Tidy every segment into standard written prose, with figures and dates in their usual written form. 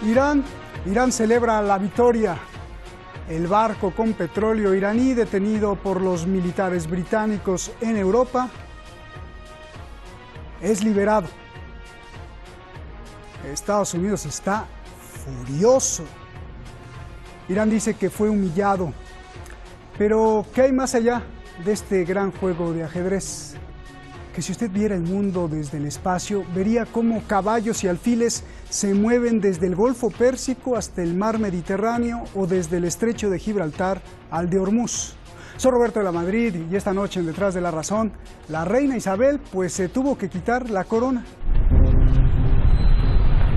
Irán celebra la victoria. El barco con petróleo iraní detenido por los militares británicos en Europa es liberado. Estados Unidos está furioso. Irán dice que fue humillado. Pero, ¿qué hay más allá de este gran juego de ajedrez? Que si usted viera el mundo desde el espacio, vería cómo caballos y alfiles se mueven desde el Golfo Pérsico hasta el Mar Mediterráneo o desde el Estrecho de Gibraltar al de Hormuz. Soy Roberto de la Madrid y esta noche en Detrás de la Razón, la reina Isabel pues se tuvo que quitar la corona.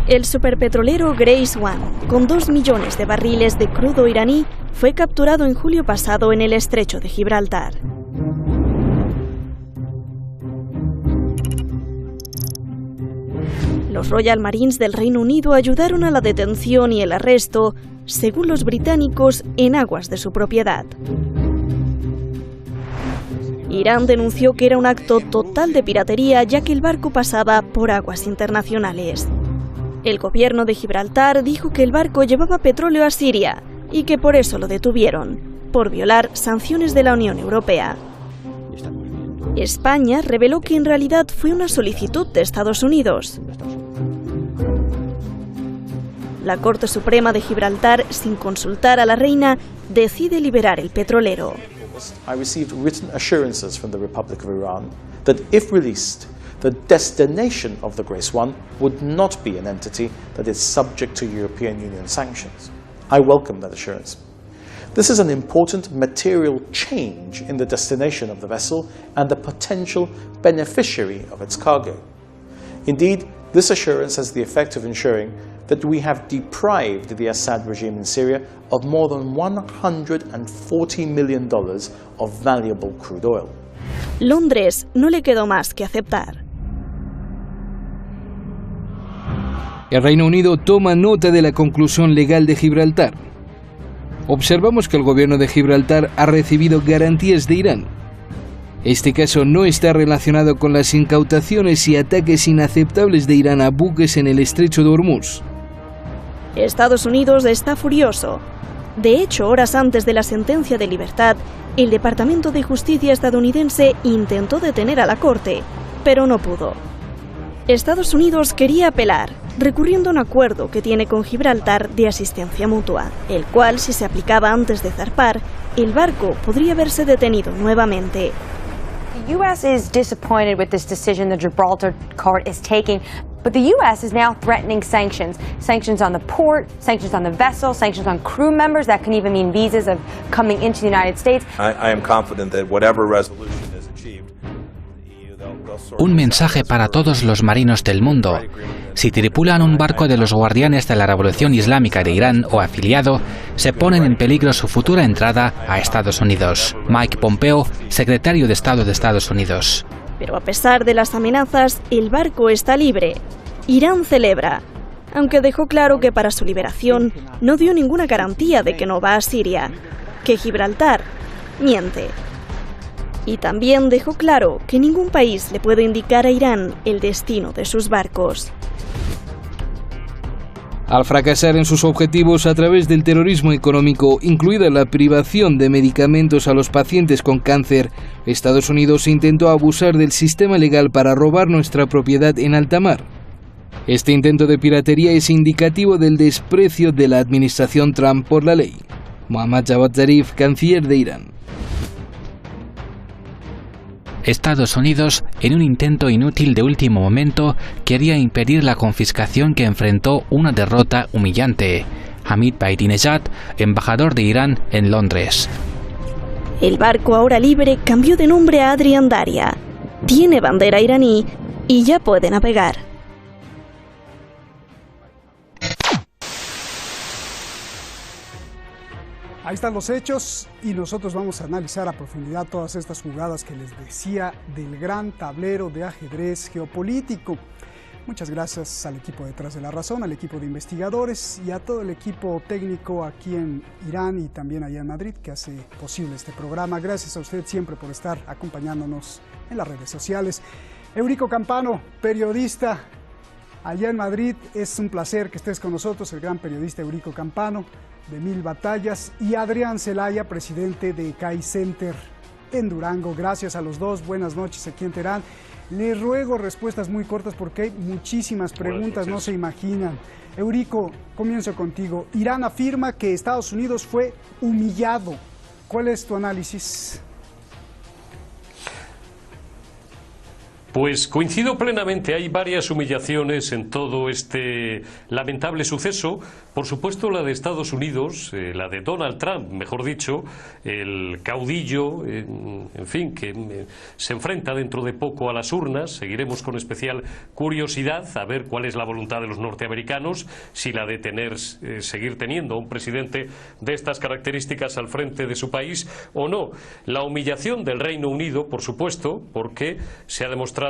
El superpetrolero Grace One, con 2 millones de barriles de crudo iraní, fue capturado en julio pasado en el Estrecho de Gibraltar. Los Royal Marines del Reino Unido ayudaron a la detención y el arresto, según los británicos, en aguas de su propiedad. Irán denunció que era un acto total de piratería, ya que el barco pasaba por aguas internacionales. El gobierno de Gibraltar dijo que el barco llevaba petróleo a Siria y que por eso lo detuvieron, por violar sanciones de la Unión Europea. España reveló que en realidad fue una solicitud de Estados Unidos. La Corte Suprema de Gibraltar, sin consultar a la reina, decide liberar el petrolero. I received written assurances from the Republic of Iran that if released, the destination of the Grace One would not be an entity that is subject to European Union sanctions. I welcome that assurance. This is an important material change in the destination of the vessel and the potential beneficiary of its cargo. Indeed, this assurance has the effect of ensuring that we have deprived the Assad regime in Syria of more than $140 million of valuable crude oil. Londres no le quedó más que aceptar. El Reino Unido toma nota de la conclusión legal de Gibraltar. Observamos que el gobierno de Gibraltar ha recibido garantías de Irán. Este caso no está relacionado con las incautaciones y ataques inaceptables de Irán a buques en el Estrecho de Hormuz. Estados Unidos está furioso. De hecho, horas antes de la sentencia de libertad, el Departamento de Justicia estadounidense intentó detener a la Corte, pero no pudo. Estados Unidos quería apelar, recurriendo a un acuerdo que tiene con Gibraltar de asistencia mutua, el cual, si se aplicaba antes de zarpar, el barco podría verse detenido nuevamente. The U.S. is disappointed with this decision the Gibraltar court is taking, but the U.S. is now threatening sanctions. Sanctions on the port, sanctions on the vessel, sanctions on crew members. That can even mean visas of coming into the United States. I am confident that whatever resolution is achieved, Un mensaje para todos los marinos del mundo. Si tripulan un barco de los guardianes de la Revolución Islámica de Irán o afiliado, se ponen en peligro su futura entrada a Estados Unidos. Mike Pompeo, secretario de Estado de Estados Unidos. Pero a pesar de las amenazas, el barco está libre. Irán celebra, aunque dejó claro que para su liberación no dio ninguna garantía de que no va a Siria, que Gibraltar miente. Y también dejó claro que ningún país le puede indicar a Irán el destino de sus barcos. Al fracasar en sus objetivos a través del terrorismo económico, incluida la privación de medicamentos a los pacientes con cáncer, Estados Unidos intentó abusar del sistema legal para robar nuestra propiedad en alta mar. Este intento de piratería es indicativo del desprecio de la administración Trump por la ley. Mohammad Javad Zarif, canciller de Irán. Estados Unidos, en un intento inútil de último momento, quería impedir la confiscación que enfrentó una derrota humillante. Hamid Bahidinejad, embajador de Irán en Londres. El barco ahora libre cambió de nombre a Adrian Darya. Tiene bandera iraní y ya puede navegar. Ahí están los hechos y nosotros vamos a analizar a profundidad todas estas jugadas que les decía del gran tablero de ajedrez geopolítico. Muchas gracias al equipo Detrás de la Razón, al equipo de investigadores y a todo el equipo técnico aquí en Irán y también allá en Madrid que hace posible este programa. Gracias a usted siempre por estar acompañándonos en las redes sociales. Eurico Campano, periodista allá en Madrid. Es un placer que estés con nosotros, el gran periodista Eurico Campano, de Mil Batallas, y Adrián Celaya, presidente de CAI Center en Durango. Gracias a los dos, buenas noches aquí en Teherán. Les ruego respuestas muy cortas porque hay muchísimas preguntas, no se imaginan. Eurico, comienzo contigo. Irán afirma que Estados Unidos fue humillado. ¿Cuál es tu análisis? Pues coincido plenamente, hay varias humillaciones en todo este lamentable suceso. Por supuesto la de Estados Unidos, la de Donald Trump, mejor dicho, el caudillo, en fin, que se enfrenta dentro de poco a las urnas. Seguiremos con especial curiosidad a ver cuál es la voluntad de los norteamericanos, si la de seguir teniendo a un presidente de estas características al frente de su país o no. La humillación del Reino Unido, por supuesto, porque se ha demostrado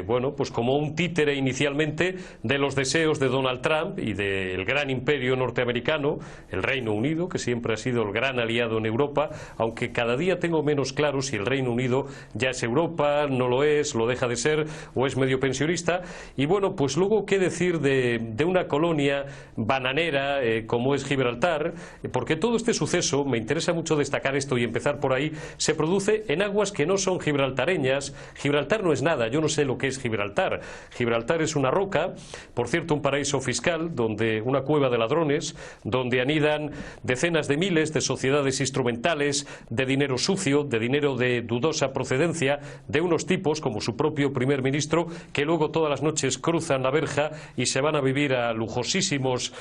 bueno, pues como un títere inicialmente de los deseos de Donald Trump y del gran imperio norteamericano, el Reino Unido, que siempre ha sido el gran aliado en Europa, aunque cada día tengo menos claro si el Reino Unido ya es Europa, no lo es, lo deja de ser o es medio pensionista. Y bueno, pues luego qué decir de una colonia bananera como es Gibraltar, porque todo este suceso, me interesa mucho destacar esto y empezar por ahí, se produce en aguas que no son gibraltareñas. Gibraltar no es nada, yo no sé lo que es Gibraltar. Gibraltar es una roca, por cierto un paraíso fiscal, donde una cueva de ladrones, donde anidan decenas de miles de sociedades instrumentales, de dinero sucio, de dinero de dudosa procedencia, de unos tipos como su propio primer ministro, que luego todas las noches cruzan la verja y se van a vivir a lujosísimos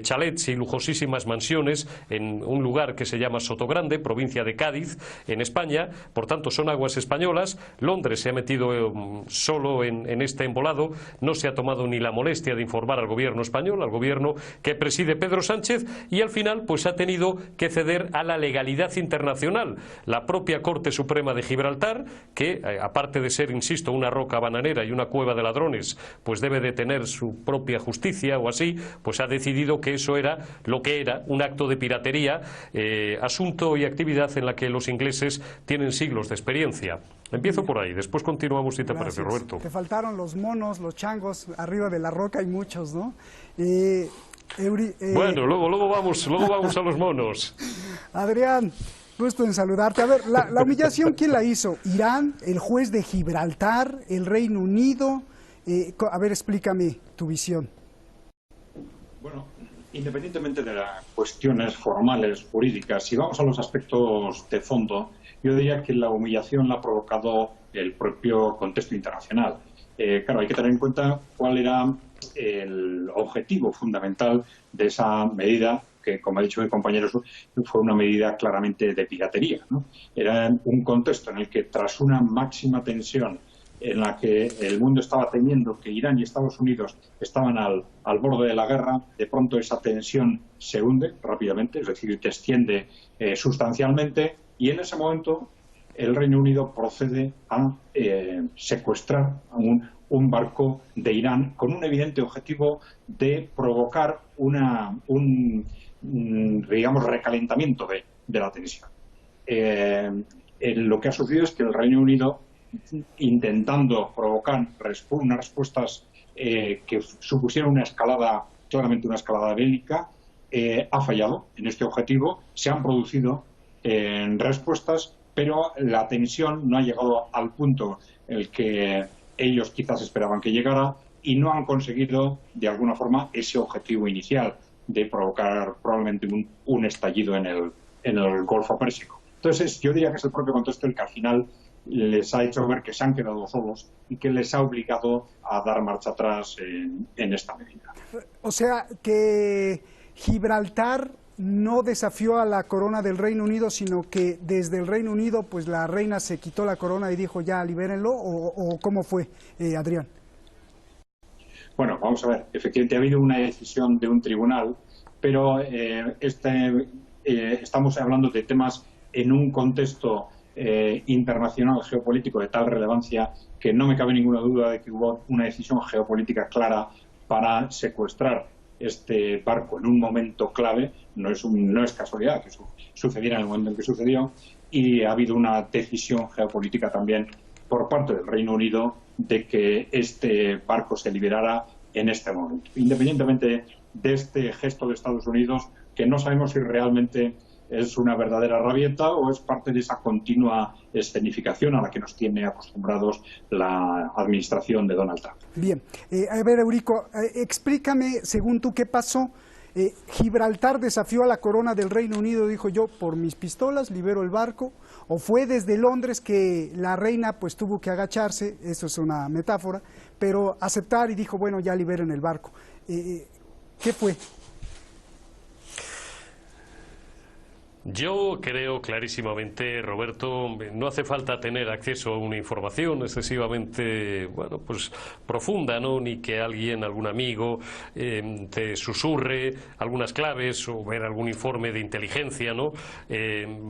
chalets y lujosísimas mansiones en un lugar que se llama Sotogrande, provincia de Cádiz, en España. Por tanto son aguas españolas. Londres se ha metido solo en este embolado, no se ha tomado ni la molestia de informar al gobierno español, al gobierno que preside Pedro Sánchez, y al final pues ha tenido que ceder a la legalidad internacional. La propia Corte Suprema de Gibraltar, que aparte de ser, insisto, una roca bananera y una cueva de ladrones, pues debe de tener su propia justicia o así, pues ha decidido que eso era lo que era, un acto de piratería, asunto y actividad en la que los ingleses tienen siglos de experiencia. Empiezo por ahí, después continuamos si te parece, Roberto. Te faltaron los monos, los changos, arriba de la roca hay muchos, ¿no? Bueno, luego vamos a los monos. Adrián, gusto en saludarte. A ver, la humillación, ¿quién la hizo? ¿Irán, el juez de Gibraltar, el Reino Unido? A ver, explícame tu visión. Bueno, independientemente de las cuestiones formales, jurídicas, si vamos a los aspectos de fondo, yo diría que la humillación la ha provocado el propio contexto internacional. Claro, hay que tener en cuenta cuál era el objetivo fundamental de esa medida, que, como ha dicho mi compañero, fue una medida claramente de piratería, ¿no? Era un contexto en el que, tras una máxima tensión en la que el mundo estaba temiendo que Irán y Estados Unidos estaban al borde de la guerra, de pronto esa tensión se hunde rápidamente, es decir, desciende sustancialmente, y en ese momento el Reino Unido procede a secuestrar a un barco de Irán con un evidente objetivo de provocar un recalentamiento de la tensión. Lo que ha sucedido es que el Reino Unido, intentando provocar unas respuestas que supusieran claramente una escalada bélica, ha fallado en este objetivo. Se han producido respuestas, pero la tensión no ha llegado al punto en el que ellos quizás esperaban que llegara, y no han conseguido de alguna forma ese objetivo inicial de provocar probablemente un estallido en el Golfo Pérsico. Entonces yo diría que es el propio contexto el que al final les ha hecho ver que se han quedado solos y que les ha obligado a dar marcha atrás en esta medida. O sea, que Gibraltar no desafió a la corona del Reino Unido, sino que desde el Reino Unido pues la reina se quitó la corona y dijo ya libérenlo, o ¿cómo fue, Adrián? Bueno, vamos a ver, efectivamente ha habido una decisión de un tribunal, pero estamos hablando de temas en un contexto internacional geopolítico de tal relevancia que no me cabe ninguna duda de que hubo una decisión geopolítica clara para secuestrar este barco en un momento clave. No es casualidad que sucediera en el momento en que sucedió, y ha habido una decisión geopolítica también por parte del Reino Unido de que este barco se liberara en este momento. Independientemente de este gesto de Estados Unidos, que no sabemos si realmente es una verdadera rabieta o es parte de esa continua escenificación a la que nos tiene acostumbrados la administración de Donald Trump. Bien, a ver, Eurico, explícame, según tú, qué pasó. Gibraltar desafió a la corona del Reino Unido, dijo yo, por mis pistolas libero el barco, o fue desde Londres que la reina pues tuvo que agacharse, eso es una metáfora, pero aceptar y dijo, bueno, ya liberen el barco. ¿Qué fue? Yo creo clarísimamente, Roberto, no hace falta tener acceso a una información excesivamente, bueno, pues profunda, ¿no? Ni que alguien, algún amigo, te susurre algunas claves o ver algún informe de inteligencia, ¿no?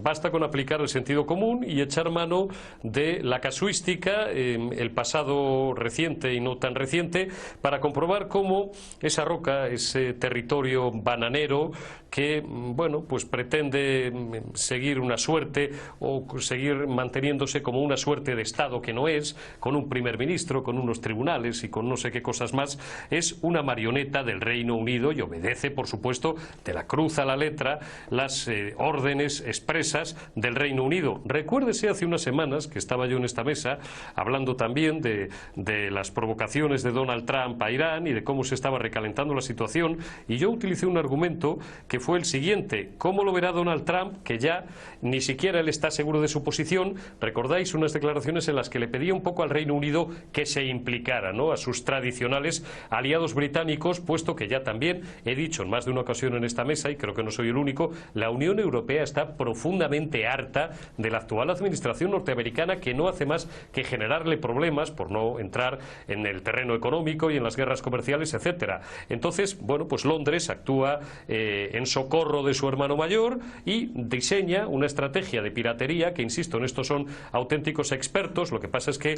Basta con aplicar el sentido común y echar mano de la casuística, el pasado reciente y no tan reciente, para comprobar cómo esa roca, ese territorio bananero que, bueno, pues pretende seguir una suerte o seguir manteniéndose como una suerte de Estado que no es, con un primer ministro, con unos tribunales y con no sé qué cosas más, es una marioneta del Reino Unido y obedece, por supuesto, de la cruz a la letra, las órdenes expresas del Reino Unido. Recuérdese hace unas semanas que estaba yo en esta mesa hablando también de las provocaciones de Donald Trump a Irán y de cómo se estaba recalentando la situación, y yo utilicé un argumento que fue el siguiente: ¿cómo lo verá Donald Trump, que ya ni siquiera él está seguro de su posición? Recordáis unas declaraciones en las que le pedía un poco al Reino Unido que se implicara, ¿no?, a sus tradicionales aliados británicos, puesto que ya también he dicho en más de una ocasión en esta mesa, y creo que no soy el único, la Unión Europea está profundamente harta de la actual administración norteamericana, que no hace más que generarle problemas, por no entrar en el terreno económico y en las guerras comerciales, etcétera. Entonces, bueno, pues Londres actúa en socorro de su hermano mayor y diseña una estrategia de piratería que, insisto, en esto son auténticos expertos. Lo que pasa es que,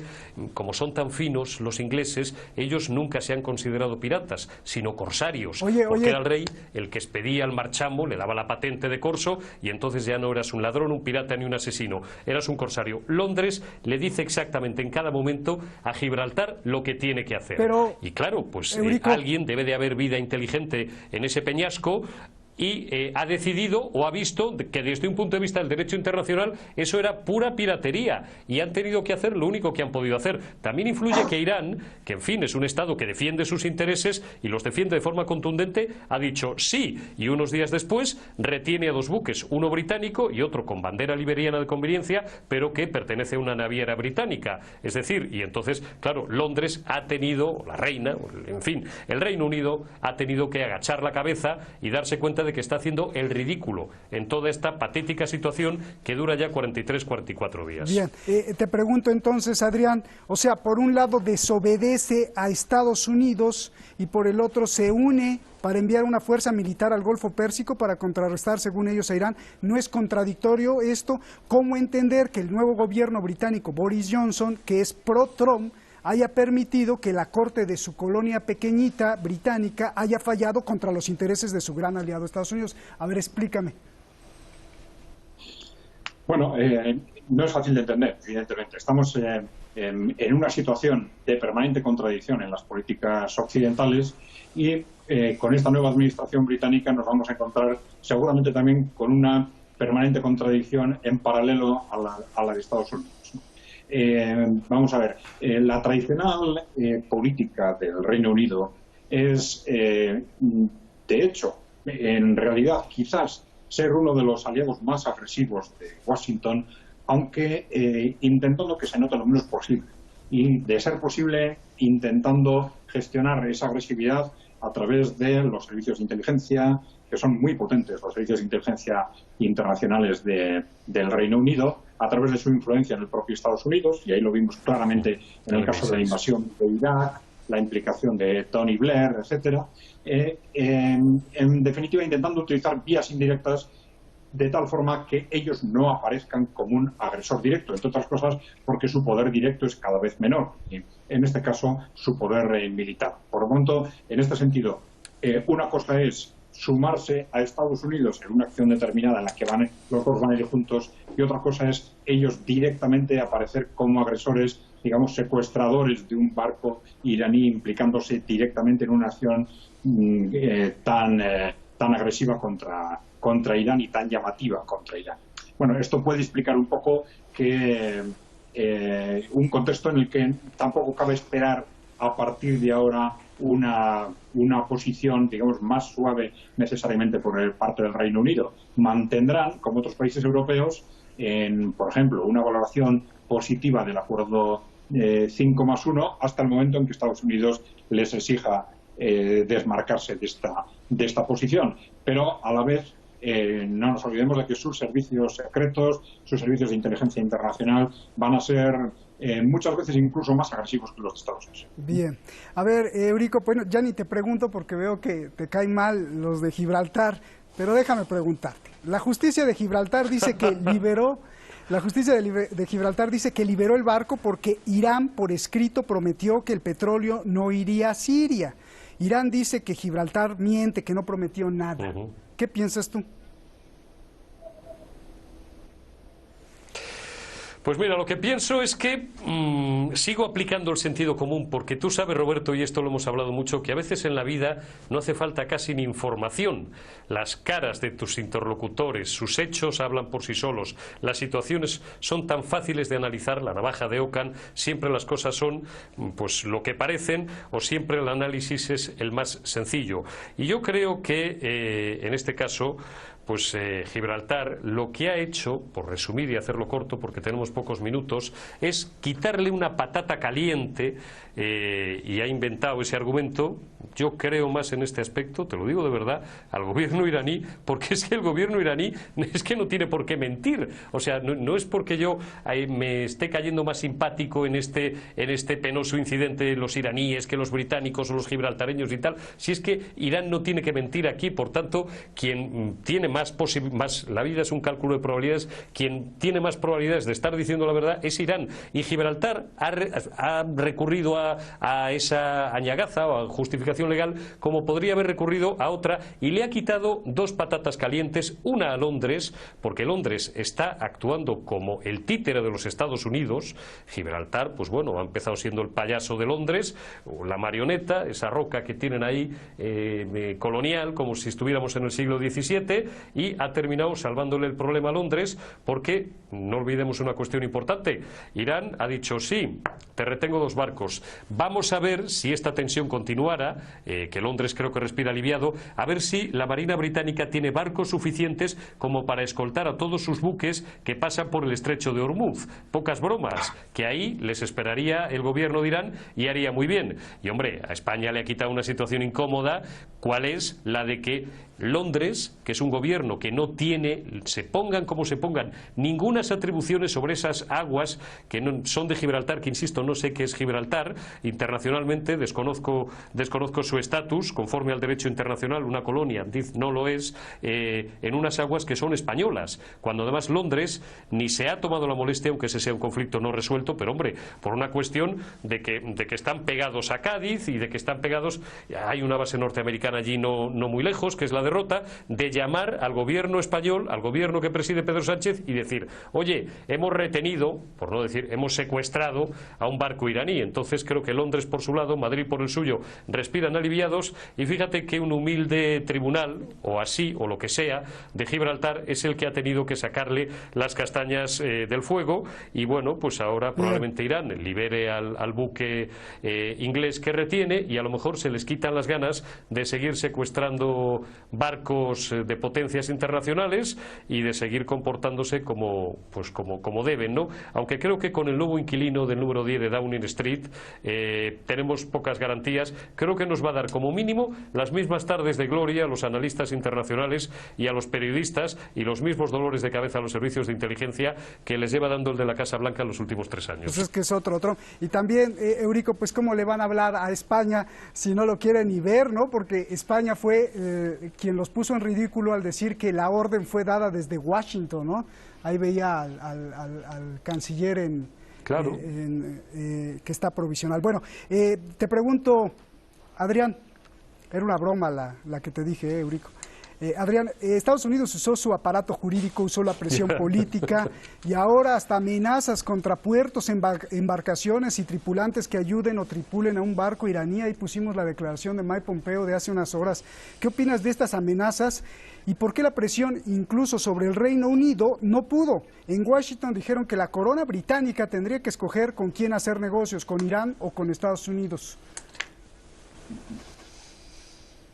como son tan finos los ingleses, ellos nunca se han considerado piratas, sino corsarios, porque era el rey el que expedía al marchamo, le daba la patente de corso, y entonces ya no eras un ladrón, un pirata ni un asesino, eras un corsario. Londres le dice exactamente en cada momento a Gibraltar lo que tiene que hacer. Y claro, pues alguien debe de haber vida inteligente en ese peñasco, y ha decidido o ha visto que desde un punto de vista del derecho internacional eso era pura piratería, y han tenido que hacer lo único que han podido hacer. También influye que Irán, que en fin es un Estado que defiende sus intereses y los defiende de forma contundente, ha dicho sí, y unos días después retiene a dos buques, uno británico y otro con bandera liberiana de conveniencia, pero que pertenece a una naviera británica. Es decir, y entonces, claro, Londres ha tenido, la reina, en fin, el Reino Unido ha tenido que agachar la cabeza y darse cuenta de que está haciendo el ridículo en toda esta patética situación que dura ya 43-44 días. Bien, te pregunto entonces, Adrián, o sea, por un lado desobedece a Estados Unidos y por el otro se une para enviar una fuerza militar al Golfo Pérsico para contrarrestar, según ellos, a Irán. ¿No es contradictorio esto? ¿Cómo entender que el nuevo gobierno británico, Boris Johnson, que es pro-Trump, haya permitido que la corte de su colonia pequeñita británica haya fallado contra los intereses de su gran aliado Estados Unidos? A ver, explícame. Bueno, no es fácil de entender, evidentemente. Estamos en una situación de permanente contradicción en las políticas occidentales, y con esta nueva administración británica nos vamos a encontrar seguramente también con una permanente contradicción en paralelo a la de Estados Unidos. Vamos a ver, la tradicional política del Reino Unido es, de hecho, en realidad quizás ser uno de los aliados más agresivos de Washington, aunque intentando que se note lo menos posible, y de ser posible intentando gestionar esa agresividad a través de los servicios de inteligencia, que son muy potentes, los servicios de inteligencia internacionales del Reino Unido, a través de su influencia en el propio Estados Unidos, y ahí lo vimos claramente en el caso de la invasión de Irak, la implicación de Tony Blair, etcétera. En definitiva, intentando utilizar vías indirectas de tal forma que ellos no aparezcan como un agresor directo, entre otras cosas porque su poder directo es cada vez menor, y en este caso su poder militar. Por lo tanto, en este sentido, una cosa es sumarse a Estados Unidos en una acción determinada en la que los dos van a ir juntos, y otra cosa es ellos directamente aparecer como agresores, digamos, secuestradores de un barco iraní, implicándose directamente en una acción tan agresiva contra Irán y tan llamativa contra Irán. Bueno, esto puede explicar un poco que un contexto en el que tampoco cabe esperar a partir de ahora una posición, digamos, más suave necesariamente por parte del Reino Unido. Mantendrán, como otros países europeos, por ejemplo, una valoración positiva del acuerdo 5+1 hasta el momento en que Estados Unidos les exija desmarcarse de esta posición. Pero a la vez no nos olvidemos de que sus servicios secretos, sus servicios de inteligencia internacional van a ser muchas veces incluso más agresivos que los de Estados Unidos. Bien. A ver, Eurico, bueno, ya ni te pregunto porque veo que te caen mal los de Gibraltar, pero déjame preguntarte. La justicia de Gibraltar dice que liberó el barco porque Irán por escrito prometió que el petróleo no iría a Siria. Irán dice que Gibraltar miente, que no prometió nada. ¿Qué piensas tú? Pues mira, lo que pienso es que sigo aplicando el sentido común, porque tú sabes, Roberto, y esto lo hemos hablado mucho, que a veces en la vida no hace falta casi ni información. Las caras de tus interlocutores, sus hechos hablan por sí solos. Las situaciones son tan fáciles de analizar, la navaja de Ockham, siempre las cosas son pues lo que parecen, o siempre el análisis es el más sencillo. Y yo creo que en este caso pues Gibraltar lo que ha hecho, por resumir y hacerlo corto porque tenemos pocos minutos, es quitarle una patata caliente y ha inventado ese argumento. Yo creo más en este aspecto, te lo digo de verdad, al gobierno iraní, porque es que el gobierno iraní es que no tiene por qué mentir. O sea, no es porque yo me esté cayendo más simpático en este penoso incidente de los iraníes que los británicos o los gibraltareños y tal. Si es que Irán no tiene que mentir aquí, por tanto, quien tiene la vida es un cálculo de probabilidades, quien tiene más probabilidades de estar diciendo la verdad es Irán. Y Gibraltar ha recurrido a esa añagaza o a justificación legal, como podría haber recurrido a otra, y le ha quitado dos patatas calientes, una a Londres, porque Londres está actuando como el títere de los Estados Unidos. Gibraltar, pues bueno, ha empezado siendo el payaso de Londres, o la marioneta, esa roca que tienen ahí colonial, como si estuviéramos en el siglo XVII, y ha terminado salvándole el problema a Londres, porque no olvidemos una cuestión importante. Irán ha dicho: sí, te retengo dos barcos. Vamos a ver si esta tensión continuara, que Londres creo que respira aliviado, a ver si la Marina británica tiene barcos suficientes como para escoltar a todos sus buques que pasan por el estrecho de Hormuz. Pocas bromas, que ahí les esperaría el gobierno de Irán y haría muy bien. Y hombre, a España le ha quitado una situación incómoda, ¿cuál es? La de que Londres, que es un gobierno que no tiene, se pongan como se pongan, ningunas atribuciones sobre esas aguas que no, son de Gibraltar, que insisto, no sé qué es Gibraltar, internacionalmente desconozco su estatus, conforme al derecho internacional, una colonia, no lo es, en unas aguas que son españolas, cuando además Londres ni se ha tomado la molestia, aunque ese sea un conflicto no resuelto, pero hombre, por una cuestión de que están pegados a Cádiz y de que están pegados, hay una base norteamericana allí no muy lejos, que es la derrota, de llamar al gobierno español, al gobierno que preside Pedro Sánchez, y decir: oye, hemos retenido, por no decir hemos secuestrado a un barco iraní. Entonces creo que Londres por su lado, Madrid por el suyo, respiran aliviados, y fíjate que un humilde tribunal, o así, o lo que sea, de Gibraltar es el que ha tenido que sacarle las castañas del fuego, y bueno, pues ahora probablemente Irán libere al buque inglés que retiene, y a lo mejor se les quitan las ganas de seguir secuestrando barcos de potencias internacionales y de seguir comportándose como deben, ¿no? Aunque creo que con el nuevo inquilino del número 10 de Downing Street tenemos pocas garantías. Creo que nos va a dar como mínimo las mismas tardes de gloria a los analistas internacionales y a los periodistas, y los mismos dolores de cabeza a los servicios de inteligencia que les lleva dando el de la Casa Blanca en los últimos 3 años. Pues es que es otro. Y también, Eurico, pues cómo le van a hablar a España si no lo quieren ni ver, ¿no? Porque España fue quien los puso en ridículo al decir que la orden fue dada desde Washington, ¿no? Ahí veía al canciller que está provisional. Bueno, te pregunto, Adrián, era una broma la que te dije, Eurico. Adrián, Estados Unidos usó su aparato jurídico, usó la presión política y ahora hasta amenazas contra puertos, embarcaciones y tripulantes que ayuden o tripulen a un barco iraní. Ahí pusimos la declaración de Mike Pompeo de hace unas horas. ¿Qué opinas de estas amenazas y por qué la presión incluso sobre el Reino Unido no pudo? En Washington dijeron que la corona británica tendría que escoger con quién hacer negocios, con Irán o con Estados Unidos.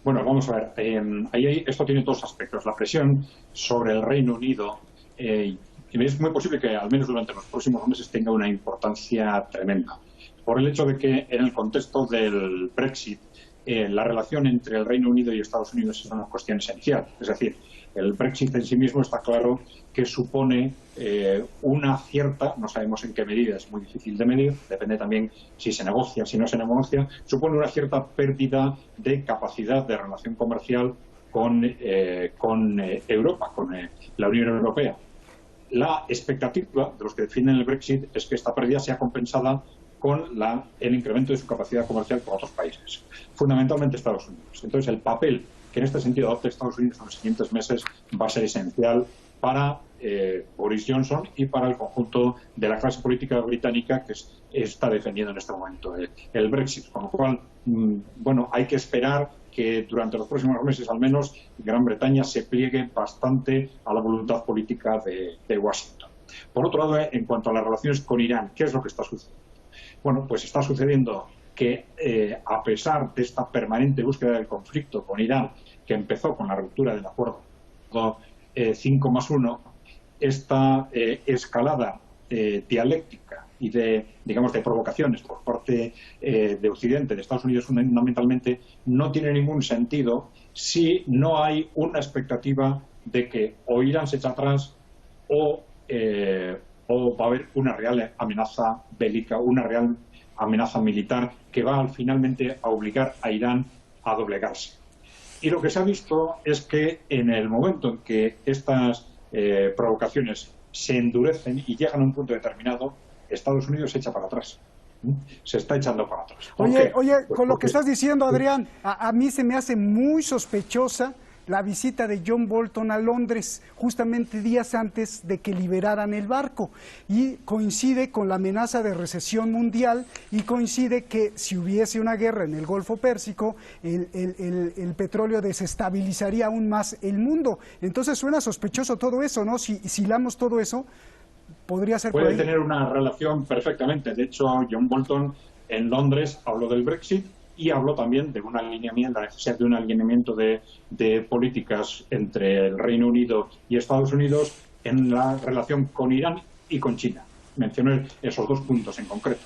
Bueno, vamos a ver, esto tiene dos aspectos. La presión sobre el Reino Unido, es muy posible que al menos durante los próximos meses tenga una importancia tremenda, por el hecho de que en el contexto del Brexit, la relación entre el Reino Unido y Estados Unidos es una cuestión esencial. Es decir, el Brexit en sí mismo está claro que supone una cierta, no sabemos en qué medida, es muy difícil de medir, depende también si se negocia, si no se negocia, supone una cierta pérdida de capacidad de relación comercial con Europa, con la Unión Europea. La expectativa de los que defienden el Brexit es que esta pérdida sea compensada con el incremento de su capacidad comercial con otros países, fundamentalmente Estados Unidos. Entonces, el papel que en este sentido adopte Estados Unidos en los siguientes meses va a ser esencial para Boris Johnson y para el conjunto de la clase política británica que está defendiendo en este momento el Brexit. Con lo cual, bueno, hay que esperar que durante los próximos meses al menos Gran Bretaña se pliegue bastante a la voluntad política de Washington. Por otro lado, en cuanto a las relaciones con Irán, ¿qué es lo que está sucediendo? Bueno, pues está sucediendo que a pesar de esta permanente búsqueda del conflicto con Irán, que empezó con la ruptura del acuerdo 5+1, esta escalada dialéctica y de provocaciones por parte de Occidente, de Estados Unidos fundamentalmente, no tiene ningún sentido si no hay una expectativa de que o Irán se echa atrás o va a haber una real amenaza bélica, una real amenaza militar que va finalmente a obligar a Irán a doblegarse. Y lo que se ha visto es que en el momento en que estas provocaciones se endurecen y llegan a un punto determinado, Estados Unidos se echa para atrás. Se está echando para atrás. Oye, con lo que estás diciendo, Adrián, a mí se me hace muy sospechosa la visita de John Bolton a Londres, justamente días antes de que liberaran el barco, y coincide con la amenaza de recesión mundial, y coincide que si hubiese una guerra en el Golfo Pérsico, el petróleo desestabilizaría aún más el mundo. Entonces suena sospechoso todo eso, ¿no? Si hilamos todo eso, podría ser... Puede tener una relación perfectamente. De hecho, John Bolton en Londres habló del Brexit y habló también de la necesidad de un alineamiento de políticas entre el Reino Unido y Estados Unidos en la relación con Irán y con China. Mencionó esos dos puntos en concreto,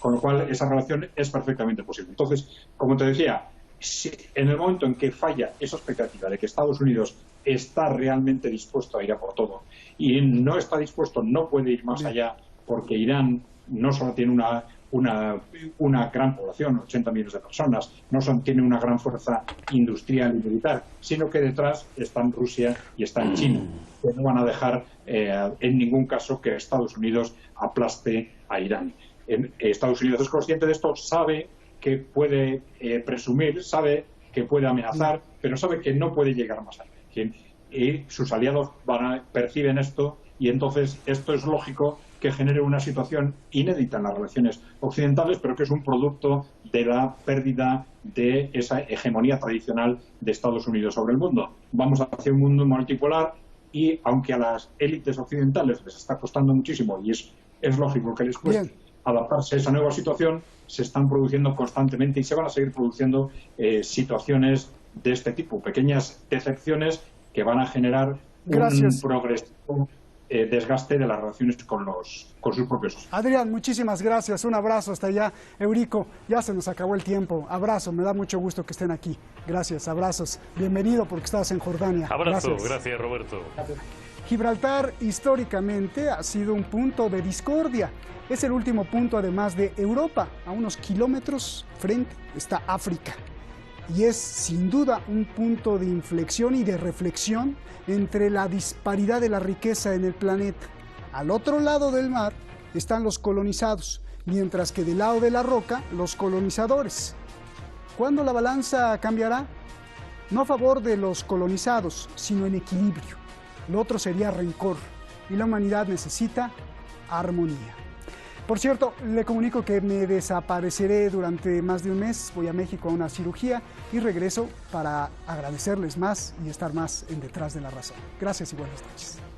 con lo cual esa relación es perfectamente posible. Entonces, como te decía, si en el momento en que falla esa expectativa de que Estados Unidos está realmente dispuesto a ir a por todo y no está dispuesto, no puede ir más allá, porque Irán no solo tiene una gran población, 80 millones de personas, no tiene una gran fuerza industrial y militar, sino que detrás están Rusia y están China, que no van a dejar en ningún caso que Estados Unidos aplaste a Irán. Estados Unidos es consciente de esto, sabe que puede presumir, sabe que puede amenazar, pero sabe que no puede llegar más allá. Y sus aliados perciben esto, y entonces esto es lógico que genere una situación inédita en las relaciones occidentales, pero que es un producto de la pérdida de esa hegemonía tradicional de Estados Unidos sobre el mundo. Vamos hacia un mundo multipolar y, aunque a las élites occidentales les está costando muchísimo, y es lógico que les cueste adaptarse a esa nueva situación, se están produciendo constantemente y se van a seguir produciendo situaciones de este tipo, pequeñas decepciones que van a generar un progresivo desgaste de las relaciones con sus propios socios. Adrián, muchísimas gracias, un abrazo hasta allá. Eurico, ya se nos acabó el tiempo, abrazo, me da mucho gusto que estén aquí. Gracias, abrazos, bienvenido porque estás en Jordania. Abrazo, gracias Roberto. Gibraltar históricamente ha sido un punto de discordia. Es el último punto además de Europa. A unos kilómetros frente está África. Y es sin duda un punto de inflexión y de reflexión entre la disparidad de la riqueza en el planeta. Al otro lado del mar están los colonizados, mientras que del lado de la roca los colonizadores. ¿Cuándo la balanza cambiará? no a favor de los colonizados, sino en equilibrio. Lo otro sería rencor, y la humanidad necesita armonía. Por cierto, le comunico que me desapareceré durante más de un mes, voy a México a una cirugía y regreso para agradecerles más y estar más en Detrás de la Razón. Gracias y buenas noches.